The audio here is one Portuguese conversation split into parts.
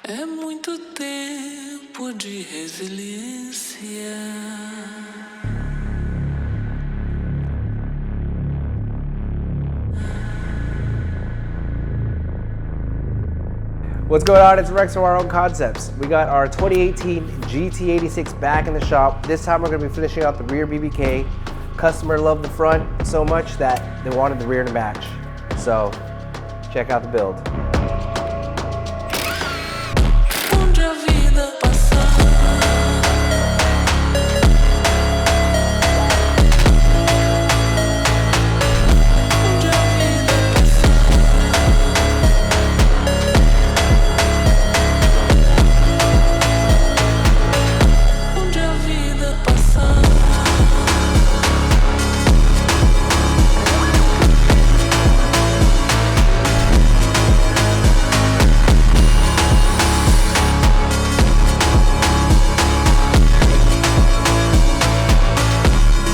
É muito tempo de resiliência. What's going on? It's Rex from Our Own Concepts. We got our 2018 GT86 back in the shop. This time we're going to be finishing out the rear BBK. Customer loved the front so much that they wanted the rear to match. So, check out the build. Onde a vida passar. Onde a vida passar.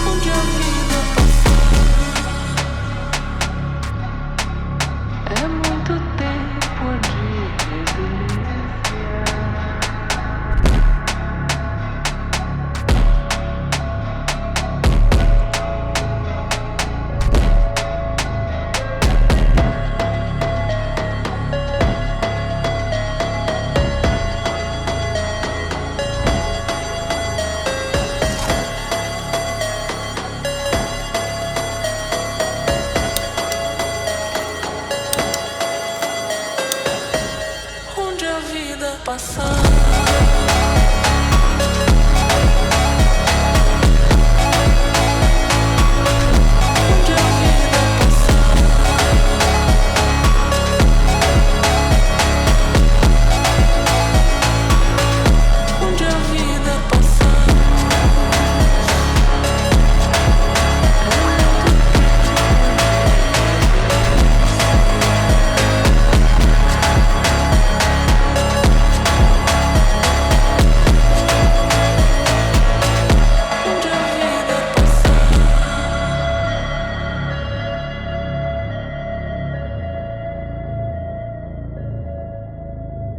Onde a vida passar. É muito tempo de resiliência. Onde a vida passar.